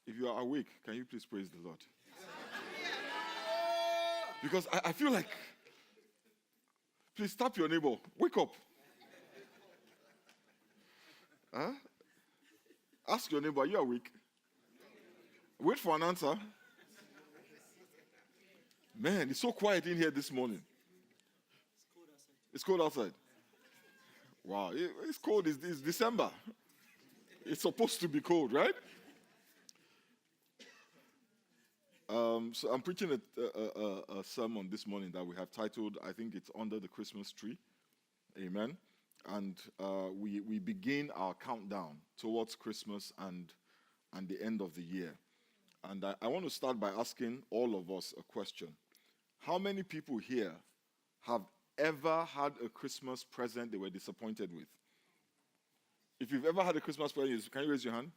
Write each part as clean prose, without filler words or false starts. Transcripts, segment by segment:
If you are awake, can you please praise the Lord? Because I feel like, please tap your neighbor. Wake up. Huh? Ask your neighbor, are you awake? Wait for an answer. Man, it's so quiet in here this morning. It's cold outside. Wow, it's cold. It's December. It's supposed to be cold, right? So I'm preaching a sermon this morning that we have titled, I think it's Under the Christmas Tree. Amen. And we begin our countdown towards Christmas and the end of the year. And I want to start by asking all of us a question. How many people here have ever had a Christmas present they were disappointed with? If you've ever had a Christmas present, can you raise your hand?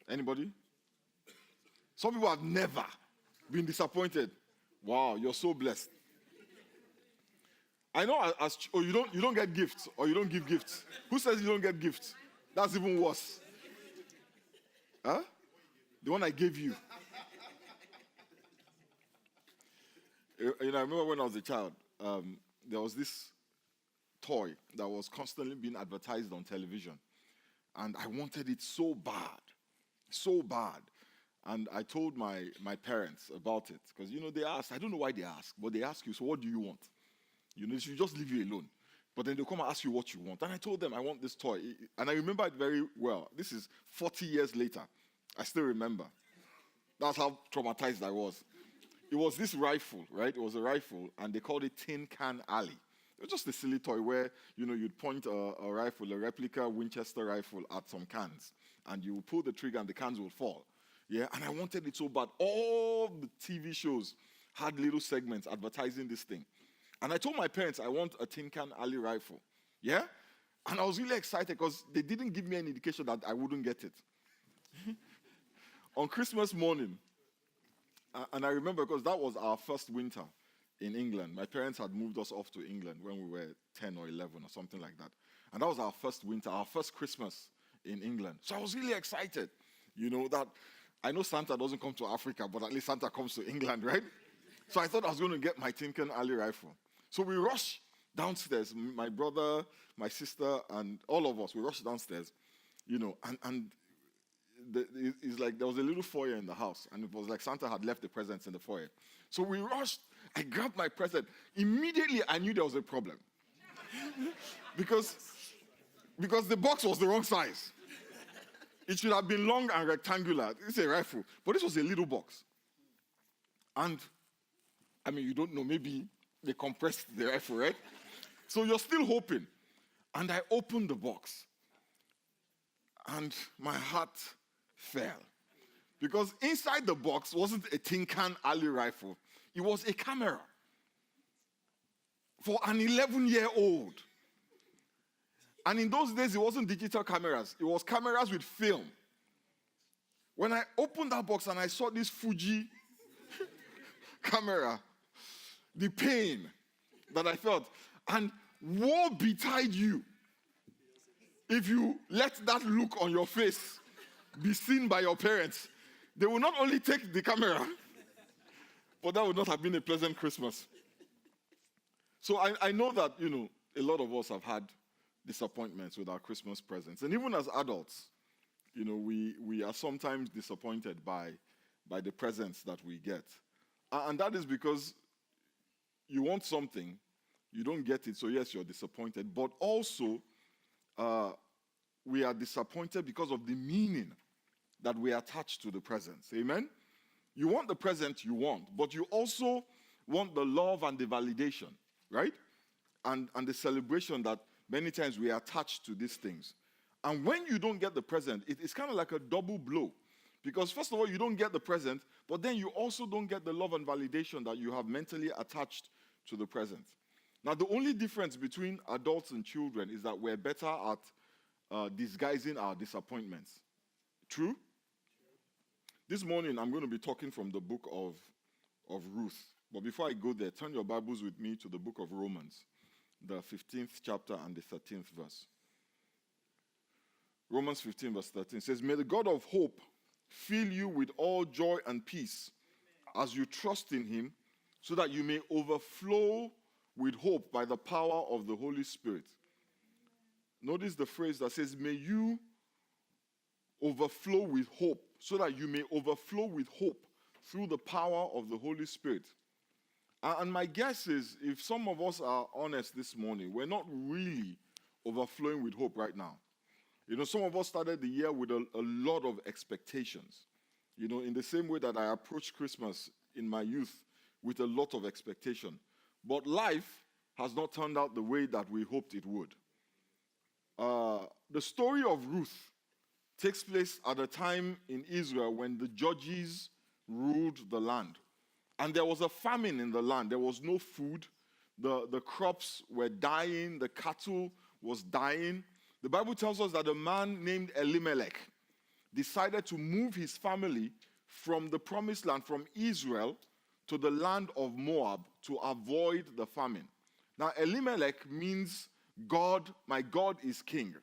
Anybody? Some people have never been disappointed. Wow, you're so blessed. I know you don't get gifts or you don't give gifts. Who says you don't get gifts? That's even worse. Huh? The one I gave you. I remember when I was a child, there was this toy that was constantly being advertised on television. And I wanted it so bad. So bad. And I told my parents about it. Because, they asked, I don't know why they ask, but they ask you, so what do you want? They should just leave you alone. But then they'll come and ask you what you want. And I told them, I want this toy. And I remember it very well. This is 40 years later. I still remember. That's how traumatized I was. It was this rifle, right? It was a rifle, and they called it Tin Can Alley. It was just a silly toy where, you'd point a rifle, a replica Winchester rifle at some cans, and you would pull the trigger and the cans would fall. Yeah, and I wanted it so bad. All the TV shows had little segments advertising this thing. And I told my parents, I want a Tin Can Alley rifle. Yeah? And I was really excited because they didn't give me any indication that I wouldn't get it. On Christmas morning, and I remember because that was our first winter in England. My parents had moved us off to England when we were 10 or 11 or something like that. And that was our first winter, our first Christmas in England. So I was really excited, that I know Santa doesn't come to Africa, but at least Santa comes to England, right? So I thought I was going to get my Tin Can Alley rifle. So we rushed downstairs, my brother, my sister, and all of us, we rushed downstairs, and it's like there was a little foyer in the house, and it was like Santa had left the presents in the foyer. So we rushed. I grabbed my present. Immediately, I knew there was a problem. because the box was the wrong size. It should have been long and rectangular. It's a rifle. But this was a little box. And, you don't know, maybe they compressed the rifle, right? So you're still hoping. And I opened the box. And my heart fell. Because inside the box wasn't a Tin Can Alley rifle. It was a camera. For an 11-year-old. And in those days, it wasn't digital cameras. It was cameras with film. When I opened that box and I saw this Fuji camera, the pain that I felt, and woe betide you if you let that look on your face be seen by your parents. They will not only take the camera, but that would not have been a pleasant Christmas. So I know that, a lot of us have had disappointments with our Christmas presents. And even as adults, we are sometimes disappointed by the presents that we get. And that is because you want something, you don't get it, so yes, you're disappointed. But also, we are disappointed because of the meaning that we attach to the presents. Amen? You want the present you want, but you also want the love and the validation, right? And the celebration that many times we attach to these things. And when you don't get the present, it's kind of like a double blow. Because first of all, you don't get the present, but then you also don't get the love and validation that you have mentally attached to the present. Now, the only difference between adults and children is that we're better at disguising our disappointments. True? This morning, I'm going to be talking from the book of Ruth. But before I go there, turn your Bibles with me to the book of Romans, the 15th chapter and the 13th verse. Romans 15 verse 13 says, "May the God of hope fill you with all joy and peace as you trust in him, so that you may overflow with hope by the power of the Holy Spirit. Notice the phrase that says, may you overflow with hope, so that you may overflow with hope through the power of the Holy Spirit. And my guess is, if some of us are honest this morning, we're not really overflowing with hope right now. You know, some of us started the year with a lot of expectations. You know, in the same way that I approached Christmas in my youth with a lot of expectation. But life has not turned out the way that we hoped it would. The story of Ruth takes place at a time in Israel when the judges ruled the land. And there was a famine in the land. There was no food. The crops were dying. The cattle was dying. The Bible tells us that a man named Elimelech decided to move his family from the promised land, from Israel, to the land of Moab to avoid the famine. Now, Elimelech means God, my God is king.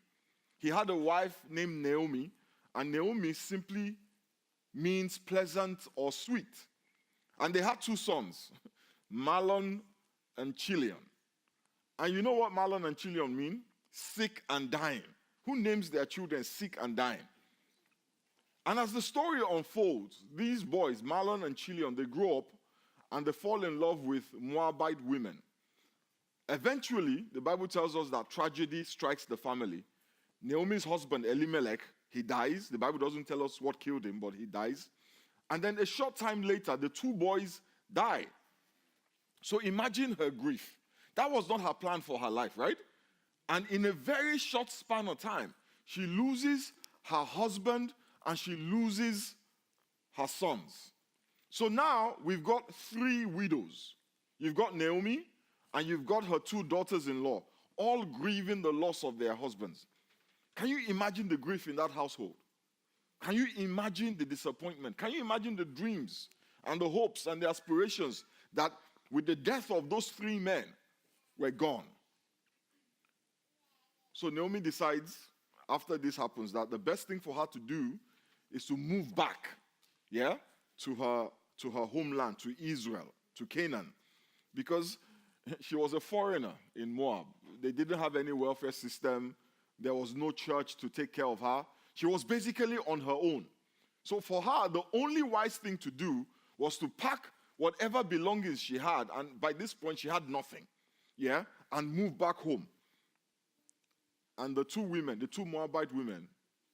He had a wife named Naomi, and Naomi simply means pleasant or sweet. And they had two sons, Mahlon and Chilion. And you know what Mahlon and Chilion mean? Sick and dying. Who names their children sick and dying? And as the story unfolds, these boys, Mahlon and Chilion, they grow up and they fall in love with Moabite women. Eventually, the Bible tells us that tragedy strikes the family. Naomi's husband, Elimelech, he dies. The Bible doesn't tell us what killed him, but he dies. And then a short time later, the two boys die. So imagine her grief. That was not her plan for her life, right? And in a very short span of time, she loses her husband and she loses her sons. So now we've got three widows. You've got Naomi and you've got her two daughters-in-law, all grieving the loss of their husbands. Can you imagine the grief in that household? Can you imagine the disappointment? Can you imagine the dreams and the hopes and the aspirations that with the death of those three men were gone? So Naomi decides, after this happens, that the best thing for her to do is to move back, to her homeland, to Israel, to Canaan, because she was a foreigner in Moab. They didn't have any welfare system. There was no church to take care of her. She was basically on her own. So for her, the only wise thing to do was to pack whatever belongings she had, and by this point she had nothing, and move back home. And the two Moabite women,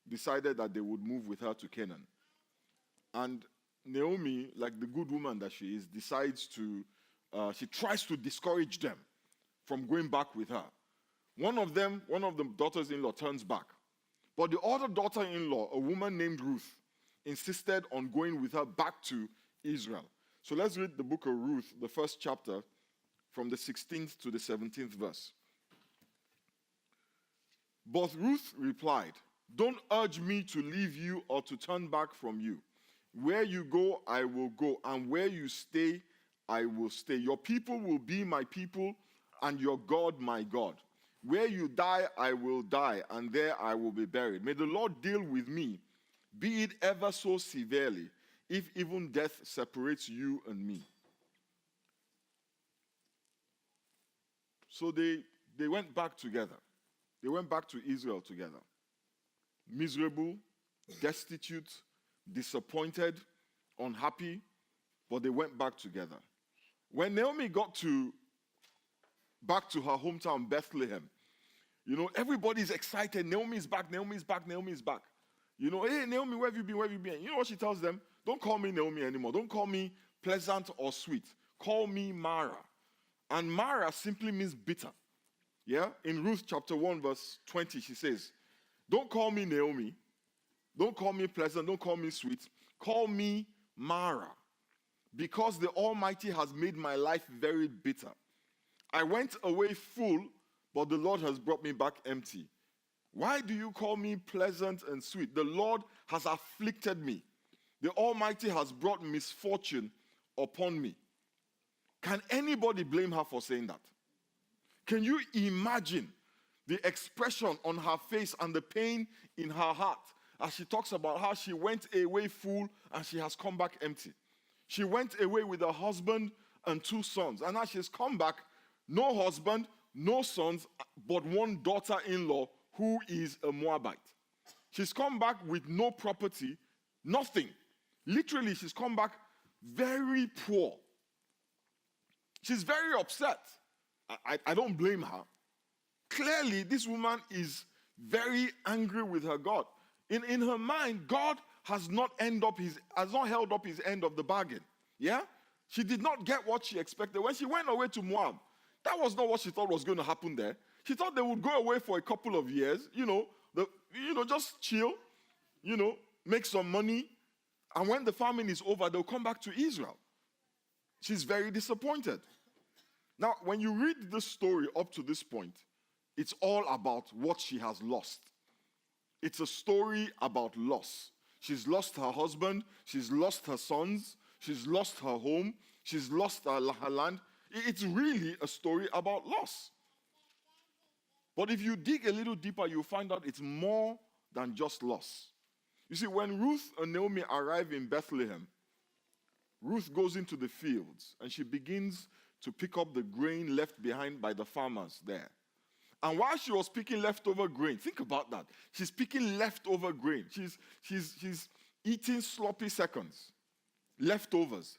decided that they would move with her to Canaan. And Naomi, like the good woman that she is, she tries to discourage them from going back with her. One of the daughters-in-law turns back. But the other daughter-in-law, a woman named Ruth, insisted on going with her back to Israel. So let's read the book of Ruth, the first chapter, from the 16th to the 17th verse. But Ruth replied, "Don't urge me to leave you or to turn back from you. Where you go, I will go, and where you stay, I will stay. Your people will be my people, and your God my God. Where you die, I will die, and there I will be buried. May the Lord deal with me, be it ever so severely, if even death separates you and me." So they went back together. They went back to Israel together. Miserable, destitute, disappointed, unhappy, but they went back together. When Naomi got back to her hometown, Bethlehem, everybody's excited. Naomi's back, Naomi's back, Naomi's back. Hey, Naomi, where have you been, where have you been? You know what she tells them? Don't call me Naomi anymore. Don't call me pleasant or sweet. Call me Mara. And Mara simply means bitter. In Ruth chapter 1, verse 20, she says, "Don't call me Naomi. Don't call me pleasant. Don't call me sweet. Call me Mara. Because the Almighty has made my life very bitter. I went away full, but the Lord has brought me back empty. Why do you call me pleasant and sweet? The Lord has afflicted me. The Almighty has brought misfortune upon me." Can anybody blame her for saying that? Can you imagine the expression on her face and the pain in her heart as she talks about how she went away full and she has come back empty. She went away with her husband and 2 sons. And now she's come back, no husband, no sons, but one daughter-in-law who is a Moabite. She's come back with no property, nothing. Literally, she's come back very poor. She's very upset. I don't blame her. Clearly, this woman is very angry with her God. In her mind, God has not held up his end of the bargain. Yeah? She did not get what she expected. When she went away to Moab, that was not what she thought was going to happen there. She thought they would go away for a couple of years, just chill, make some money. And when the famine is over, they'll come back to Israel. She's very disappointed. Now, when you read this story up to this point, it's all about what she has lost. It's a story about loss. She's lost her husband. She's lost her sons. She's lost her home. She's lost her land. It's really a story about loss. But if you dig a little deeper, you'll find out it's more than just loss. You see, when Ruth and Naomi arrive in Bethlehem, Ruth goes into the fields and she begins to pick up the grain left behind by the farmers there. And while she was picking leftover grain, think about that. She's picking leftover grain. She's eating sloppy seconds, leftovers.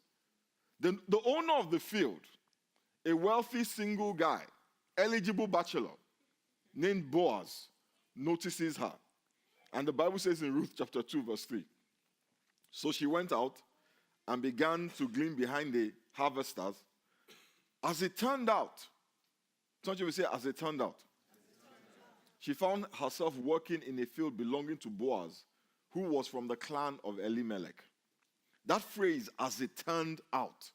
The owner of the field, a wealthy single guy, eligible bachelor, named Boaz, notices her. And the Bible says in Ruth chapter 2, verse 3, so she went out and began to glean behind the harvesters. As it turned out, don't you say, as it turned out, she found herself working in a field belonging to Boaz, who was from the clan of Elimelech. That phrase, as it turned out,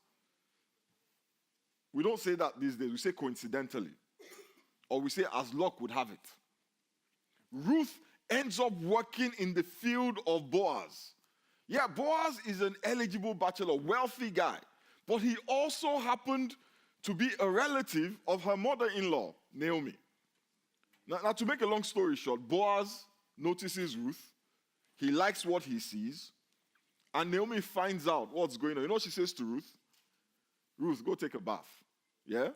we don't say that these days. We say coincidentally. Or we say as luck would have it. Ruth ends up working in the field of Boaz. Yeah, Boaz is an eligible bachelor, wealthy guy. But he also happened to be a relative of her mother-in-law, Naomi. Now, to make a long story short, Boaz notices Ruth. He likes what he sees. And Naomi finds out what's going on. You know what she says to Ruth? Ruth, go take a bath. Yeah?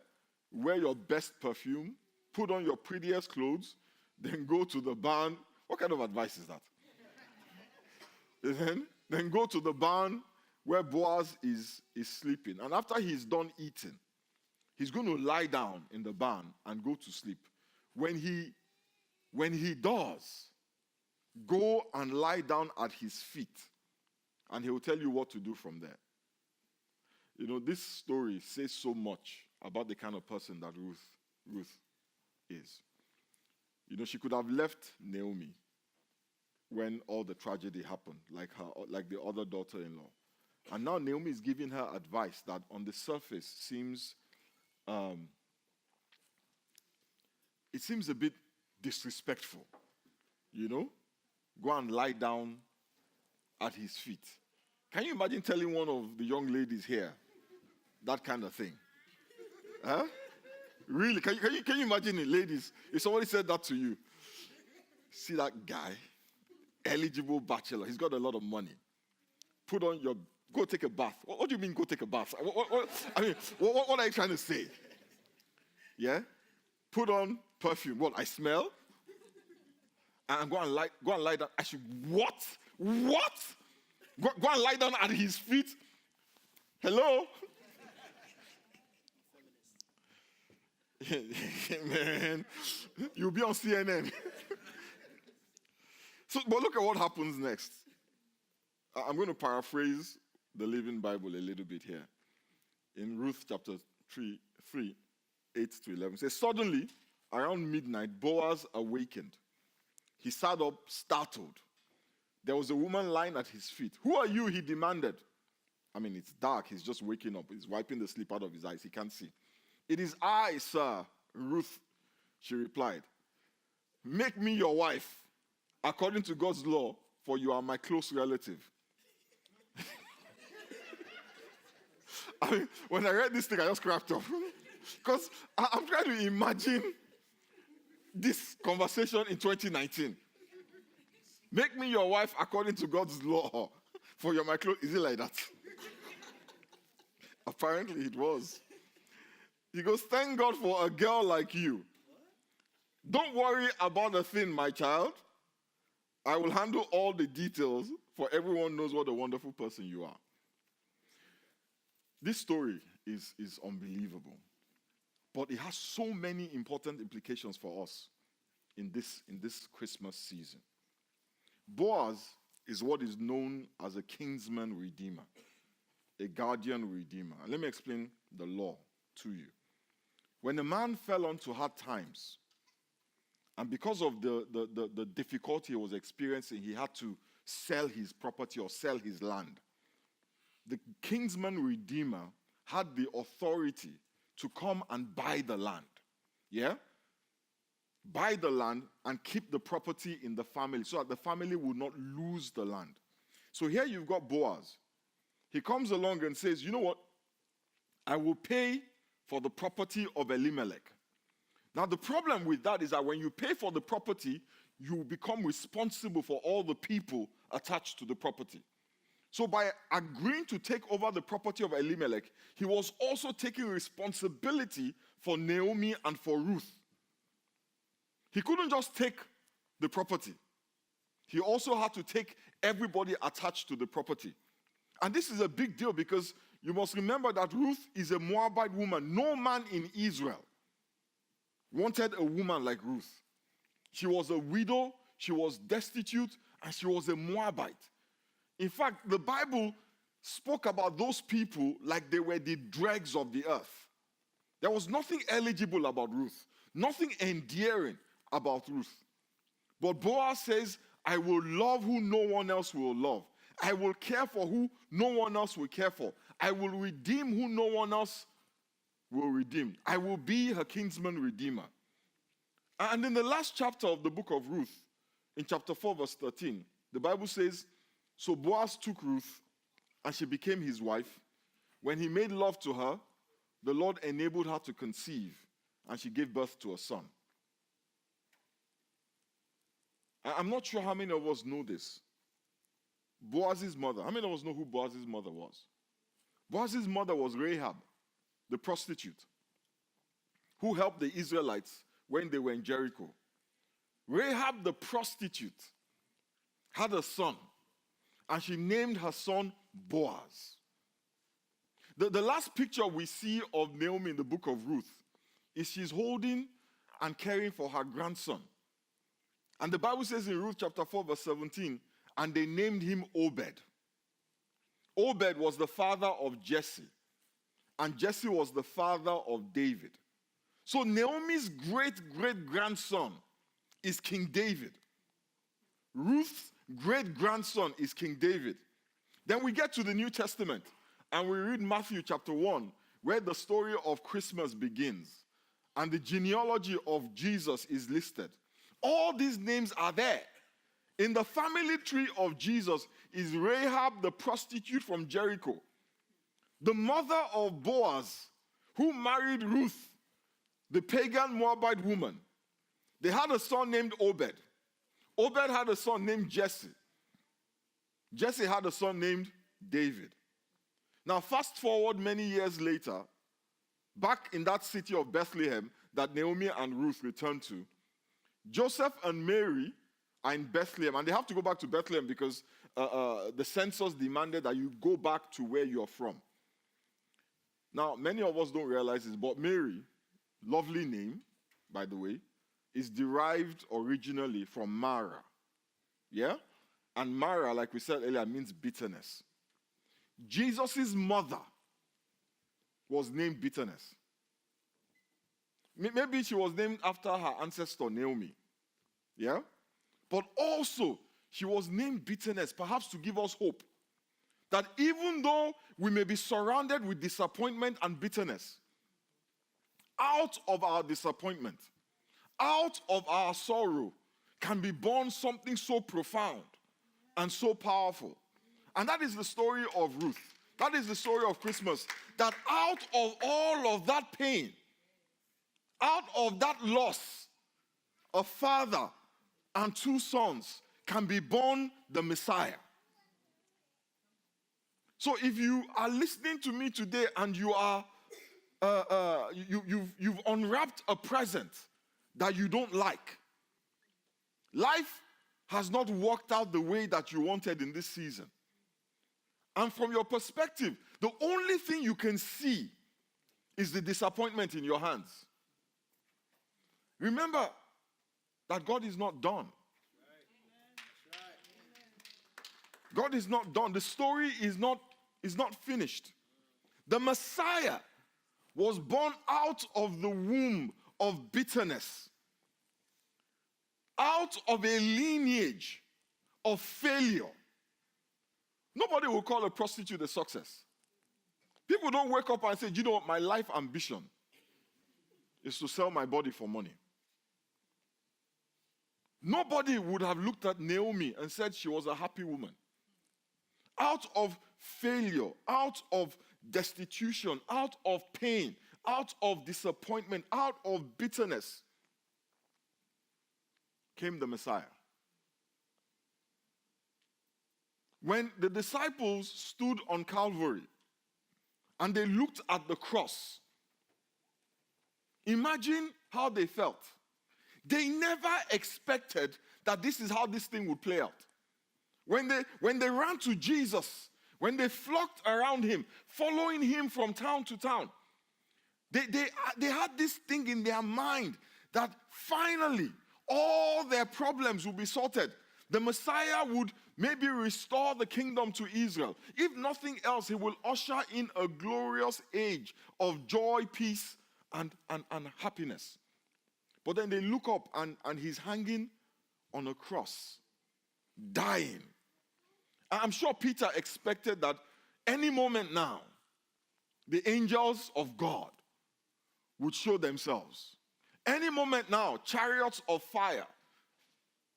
Wear your best perfume. Put on your prettiest clothes. Then go to the barn. What kind of advice is that? then go to the barn where Boaz is sleeping. And after he's done eating, he's going to lie down in the barn and go to sleep. When he does, go and lie down at his feet, and he will tell you what to do from there. You know, this story says so much about the kind of person that Ruth is. You know, she could have left Naomi when all the tragedy happened, like the other daughter-in-law. And now Naomi is giving her advice that on the surface seems it seems a bit disrespectful. You know? Go and lie down at his feet. Can you imagine telling one of the young ladies here that kind of thing? Huh? Really? Can you imagine it, ladies? If somebody said that to you, see that guy, eligible bachelor, he's got a lot of money. Go take a bath. What do you mean go take a bath? What are you trying to say? Yeah? Put on perfume. What, I smell? And go and lie down. I should, what? What? Go and lie down at his feet? Hello? Man, you'll be on CNN. But look at what happens next. I'm going to paraphrase the Living Bible a little bit here. In Ruth chapter 3, 8 to 11, it says, suddenly, around midnight, Boaz awakened. He sat up, startled. There was a woman lying at his feet. Who are you? He demanded. I mean, it's dark. He's just waking up. He's wiping the sleep out of his eyes. He can't see. It is I, sir, Ruth, she replied. Make me your wife, according to God's law, for you are my close relative. I mean, when I read this thing, I just cracked up. Because I'm trying to imagine this conversation in 2019. Make me your wife according to God's law. For you're my clothes. Is it like that? Apparently it was. He goes, thank God for a girl like you. Don't worry about a thing, my child. I will handle all the details, for everyone knows what a wonderful person you are. This story is unbelievable. But it has so many important implications for us in this Christmas season. Boaz is what is known as a kinsman redeemer, a guardian redeemer. And let me explain the law to you. When a man fell onto hard times, and because of the difficulty he was experiencing, he had to sell his property or sell his land. The kinsman redeemer had the authority to come and buy the land. Yeah? Buy the land and keep the property in the family so that the family would not lose the land. So here you've got Boaz. He comes along and says, you know what? I will pay for the property of Elimelech. Now the problem with that is that when you pay for the property, you become responsible for all the people attached to the property. So by agreeing to take over the property of Elimelech, he was also taking responsibility for Naomi and for Ruth. He couldn't just take the property. He also had to take everybody attached to the property. And this is a big deal because you must remember that Ruth is a Moabite woman. No man in Israel wanted a woman like Ruth. She was a widow, she was destitute, and she was a Moabite. In fact, the Bible spoke about those people like they were the dregs of the earth. There was nothing eligible about Ruth, nothing endearing about Ruth. But Boaz says, I will love who no one else will love. I will care for who no one else will care for. I will redeem who no one else will redeem. I will be her kinsman redeemer. And in the last chapter of the book of Ruth, in chapter 4, verse 13, the Bible says, so Boaz took Ruth, and she became his wife. When he made love to her, the Lord enabled her to conceive, and she gave birth to a son. I'm not sure how many of us know this. Boaz's mother. How many of us know who Boaz's mother was? Boaz's mother was Rahab, the prostitute, who helped the Israelites when they were in Jericho. Rahab, the prostitute, had a son, and she named her son Boaz. The last picture we see of Naomi in the book of Ruth is she's holding and caring for her grandson. And the Bible says in Ruth chapter 4, verse 17, and they named him Obed. Obed was the father of Jesse, and Jesse was the father of David. So Naomi's great-great-grandson is King David. Ruth's great-grandson is King David. Then we get to the New Testament, and we read Matthew chapter 1, where the story of Christmas begins, and the genealogy of Jesus is listed. All these names are there. In the family tree of Jesus is Rahab, the prostitute from Jericho, the mother of Boaz, who married Ruth, the pagan Moabite woman. They had a son named Obed. Obed had a son named Jesse. Jesse had a son named David. Now, fast forward many years later, back in that city of Bethlehem that Naomi and Ruth returned to, Joseph and Mary are in Bethlehem, and they have to go back to Bethlehem because the census demanded that you go back to where you're from. Now, many of us don't realize this, but Mary, lovely name, by the way, is derived originally from Mara. Yeah? And Mara, like we said earlier, means bitterness. Jesus' mother was named Bitterness. Maybe she was named after her ancestor, Naomi. Yeah? But also, she was named Bitterness, perhaps to give us hope. That even though we may be surrounded with disappointment and bitterness, out of our disappointment, out of our sorrow, can be born something so profound and so powerful. And that is the story of Ruth. That is the story of Christmas. That out of all of that pain, out of that loss, a father and two sons can be born the Messiah. So if you are listening to me today and you are you've unwrapped a present that you don't like, life has not worked out the way that you wanted in this season. And from your perspective, the only thing you can see is the disappointment in your hands. Remember that God is not done. God is not done. The story is not finished. The Messiah was born out of the womb of bitterness, out of a lineage of failure. Nobody will call a prostitute a success. People don't wake up and say, you know what, my life ambition is to sell my body for money. Nobody would have looked at Naomi and said she was a happy woman. Out of failure, out of destitution, out of pain, out of disappointment, out of bitterness came the Messiah. When the disciples stood on Calvary and they looked at the cross, imagine how they felt. They never expected that this is how this thing would play out. When they ran to Jesus, when they flocked around him, following him from town to town, they had this thing in their mind that finally all their problems would be sorted. The Messiah would maybe restore the kingdom to Israel. If nothing else, he will usher in a glorious age of joy, peace, and happiness. But then they look up and he's hanging on a cross, dying. I'm sure Peter expected that any moment now, the angels of God would show themselves. Any moment now, chariots of fire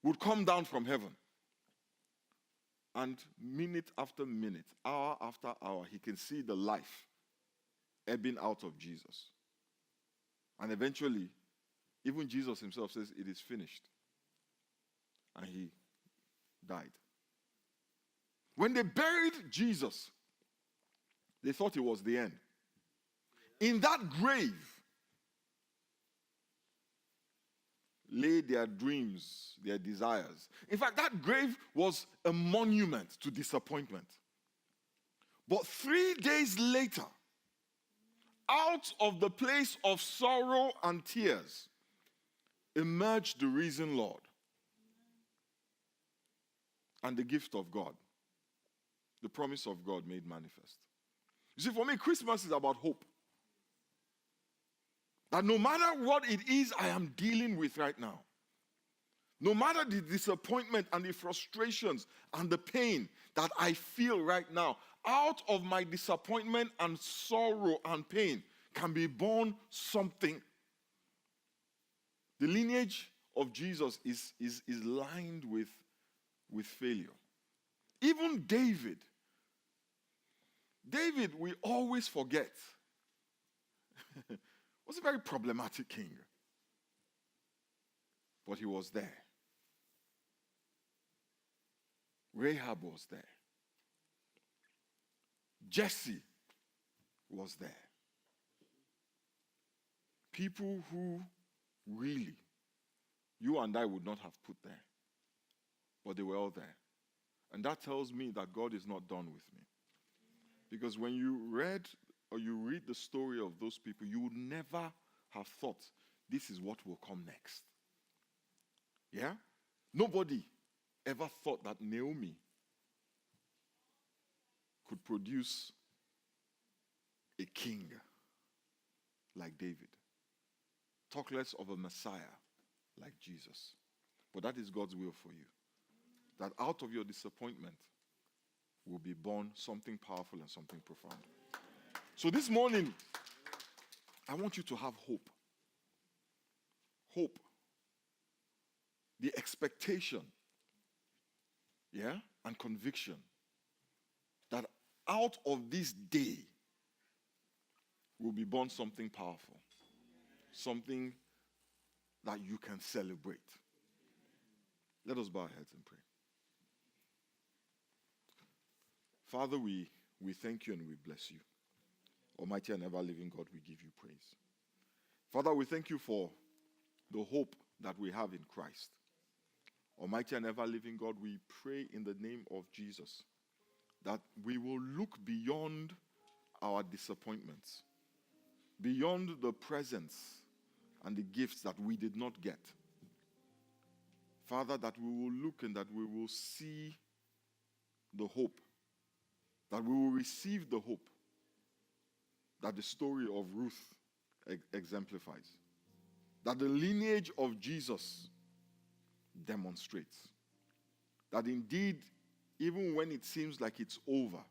would come down from heaven. And minute after minute, hour after hour, he can see the life ebbing out of Jesus. And eventually, even Jesus himself says, it is finished. And he died. When they buried Jesus, they thought it was the end. In that grave lay their dreams, their desires. In fact, that grave was a monument to disappointment. But 3 days later, out of the place of sorrow and tears, emerged the risen Lord and the gift of God, the promise of God made manifest. You see, for me, Christmas is about hope. That no matter what it is I am dealing with right now, no matter the disappointment and the frustrations and the pain that I feel right now, out of my disappointment and sorrow and pain can be born something. The lineage of Jesus is lined with failure. Even David, we always forget, was a very problematic king. But he was there. Rahab was there. Jesse was there. People who really you and I would not have put there. But they were all there. And that tells me that God is not done with me. Because when you read the story of those people, you would never have thought this is what will come next. Yeah? Nobody ever thought that Naomi could produce a king like David. Talk less of a Messiah like Jesus. But that is God's will for you. That out of your disappointment will be born something powerful and something profound. So this morning, I want you to have hope. Hope. The expectation, and conviction that out of this day will be born something powerful. Something that you can celebrate. Let us bow our heads and pray. Father, we thank you and we bless you. Almighty and ever-living God, we give you praise. Father, we thank you for the hope that we have in Christ. Almighty and ever-living God, we pray in the name of Jesus that we will look beyond our disappointments, beyond the presents and the gifts that we did not get. Father, that we will look and that we will see the hope, that we will receive the hope that the story of Ruth exemplifies, that the lineage of Jesus demonstrates, that indeed, even when it seems like it's over,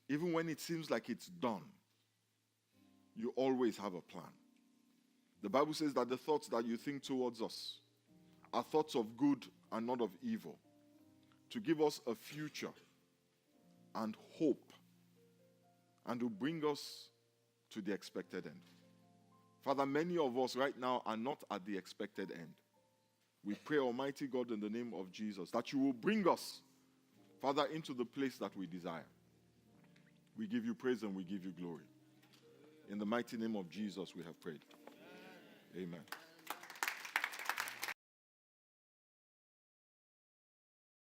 even when it seems like it's done, you always have a plan. The Bible says that the thoughts that you think towards us are thoughts of good and not of evil, to give us a future and hope, and to bring us to the expected end. Father, many of us right now are not at the expected end. We pray, Almighty God, in the name of Jesus, that you will bring us, Father, into the place that we desire. We give you praise and we give you glory. In the mighty name of Jesus we have prayed. Amen.